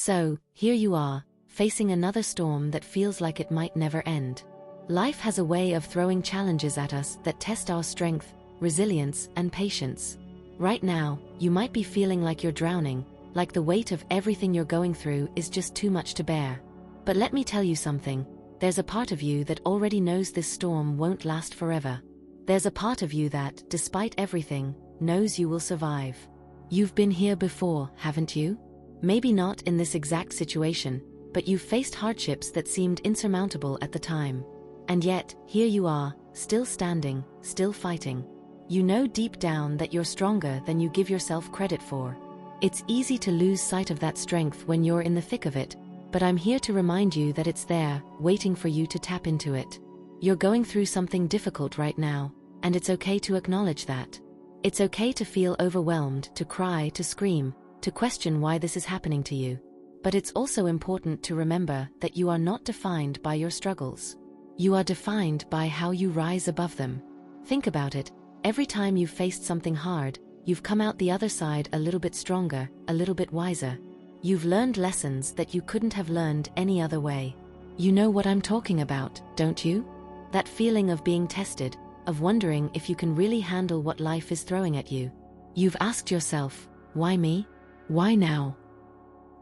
So, here you are, facing another storm that feels like it might never end. Life has a way of throwing challenges at us that test our strength, resilience, and patience. Right now, you might be feeling like you're drowning, like the weight of everything you're going through is just too much to bear. But let me tell you something, there's a part of you that already knows this storm won't last forever. There's a part of you that, despite everything, knows you will survive. You've been here before, haven't you? Maybe not in this exact situation, but you've faced hardships that seemed insurmountable at the time. And yet, here you are, still standing, still fighting. You know deep down that you're stronger than you give yourself credit for. It's easy to lose sight of that strength when you're in the thick of it, but I'm here to remind you that it's there, waiting for you to tap into it. You're going through something difficult right now, and it's okay to acknowledge that. It's okay to feel overwhelmed, to cry, to scream, to question why this is happening to you. But it's also important to remember that you are not defined by your struggles. You are defined by how you rise above them. Think about it, every time you've faced something hard, you've come out the other side a little bit stronger, a little bit wiser. You've learned lessons that you couldn't have learned any other way. You know what I'm talking about, don't you? That feeling of being tested, of wondering if you can really handle what life is throwing at you. You've asked yourself, why me? Why now?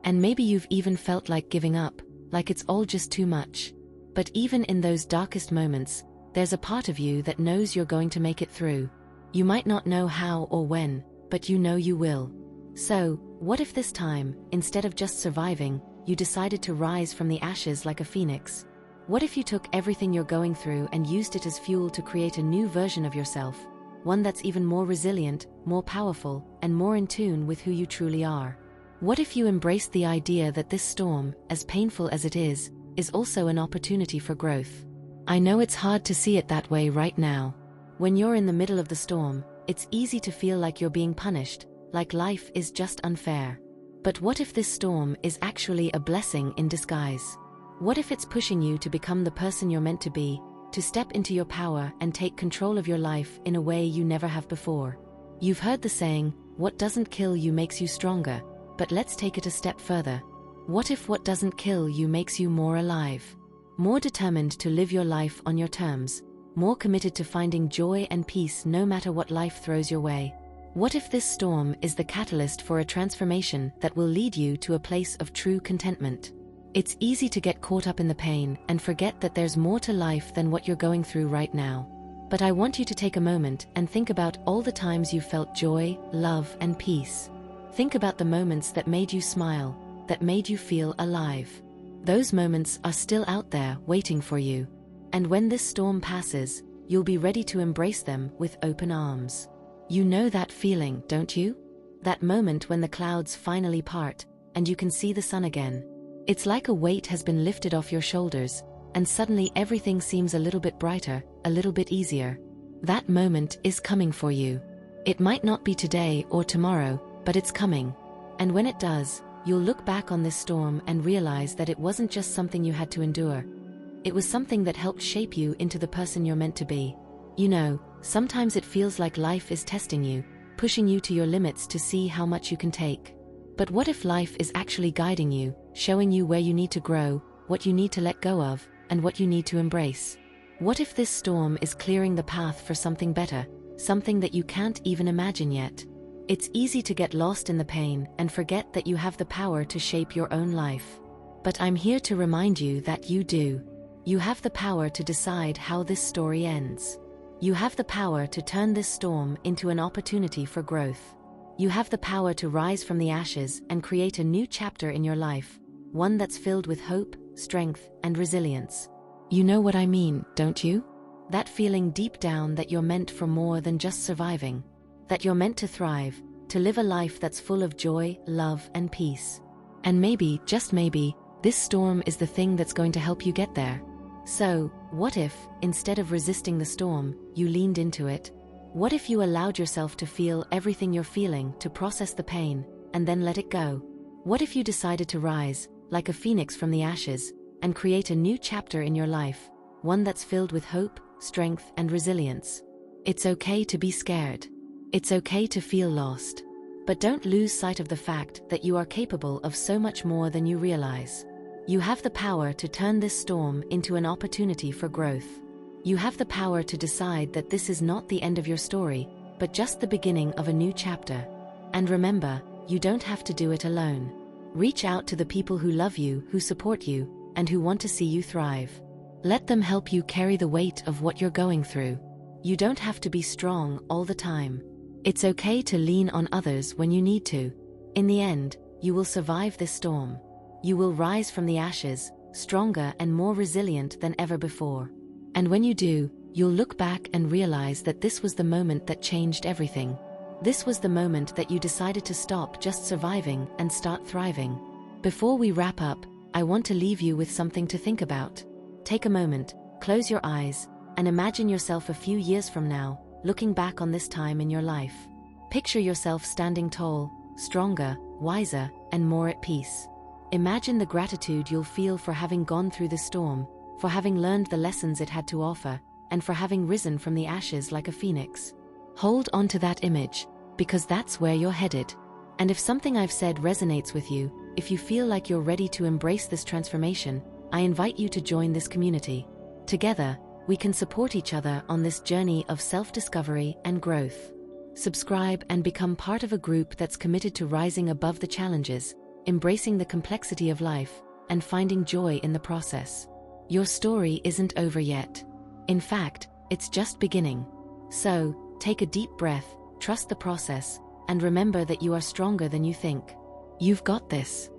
And maybe you've even felt like giving up, like it's all just too much. But even in those darkest moments, there's a part of you that knows you're going to make it through. You might not know how or when, but you know you will. So, what if this time, instead of just surviving, you decided to rise from the ashes like a phoenix? What if you took everything you're going through and used it as fuel to create a new version of yourself, one that's even more resilient, more powerful, and more in tune with who you truly are? What if you embraced the idea that this storm, as painful as it is also an opportunity for growth? I know it's hard to see it that way right now. When you're in the middle of the storm, it's easy to feel like you're being punished, like life is just unfair. But what if this storm is actually a blessing in disguise? What if it's pushing you to become the person you're meant to be, to step into your power and take control of your life in a way you never have before? You've heard the saying, what doesn't kill you makes you stronger, but let's take it a step further. What if what doesn't kill you makes you more alive? More determined to live your life on your terms, more committed to finding joy and peace no matter what life throws your way? What if this storm is the catalyst for a transformation that will lead you to a place of true contentment? It's easy to get caught up in the pain and forget that there's more to life than what you're going through right now. But I want you to take a moment and think about all the times you felt joy, love, and peace. Think about the moments that made you smile, that made you feel alive. Those moments are still out there waiting for you. And when this storm passes, you'll be ready to embrace them with open arms. You know that feeling, don't you? That moment when the clouds finally part, and you can see the sun again. It's like a weight has been lifted off your shoulders, and suddenly everything seems a little bit brighter, a little bit easier. That moment is coming for you. It might not be today or tomorrow, but it's coming. And when it does, you'll look back on this storm and realize that it wasn't just something you had to endure. It was something that helped shape you into the person you're meant to be. You know, sometimes it feels like life is testing you, pushing you to your limits to see how much you can take. But what if life is actually guiding you, showing you where you need to grow, what you need to let go of, and what you need to embrace? What if this storm is clearing the path for something better, something that you can't even imagine yet? It's easy to get lost in the pain and forget that you have the power to shape your own life. But I'm here to remind you that you do. You have the power to decide how this story ends. You have the power to turn this storm into an opportunity for growth. You have the power to rise from the ashes and create a new chapter in your life, one that's filled with hope, strength, and resilience. You know what I mean, don't you? That feeling deep down that you're meant for more than just surviving. That you're meant to thrive, to live a life that's full of joy, love, and peace. And maybe, just maybe, this storm is the thing that's going to help you get there. So, what if, instead of resisting the storm, you leaned into it? What if you allowed yourself to feel everything you're feeling, to process the pain, and then let it go? What if you decided to rise, like a phoenix from the ashes, and create a new chapter in your life, one that's filled with hope, strength, and resilience? It's okay to be scared. It's okay to feel lost. But don't lose sight of the fact that you are capable of so much more than you realize. You have the power to turn this storm into an opportunity for growth. You have the power to decide that this is not the end of your story, but just the beginning of a new chapter. And remember, you don't have to do it alone. Reach out to the people who love you, who support you, and who want to see you thrive. Let them help you carry the weight of what you're going through. You don't have to be strong all the time. It's okay to lean on others when you need to. In the end, you will survive this storm. You will rise from the ashes, stronger and more resilient than ever before. And when you do, you'll look back and realize that this was the moment that changed everything. This was the moment that you decided to stop just surviving and start thriving. Before we wrap up, I want to leave you with something to think about. Take a moment, close your eyes, and imagine yourself a few years from now, looking back on this time in your life. Picture yourself standing tall, stronger, wiser, and more at peace. Imagine the gratitude you'll feel for having gone through the storm, for having learned the lessons it had to offer, and for having risen from the ashes like a phoenix. Hold on to that image, because that's where you're headed. And if something I've said resonates with you, if you feel like you're ready to embrace this transformation, I invite you to join this community. Together, we can support each other on this journey of self-discovery and growth. Subscribe and become part of a group that's committed to rising above the challenges, embracing the complexity of life, and finding joy in the process. Your story isn't over yet. In fact, it's just beginning. So, take a deep breath, trust the process, and remember that you are stronger than you think. You've got this.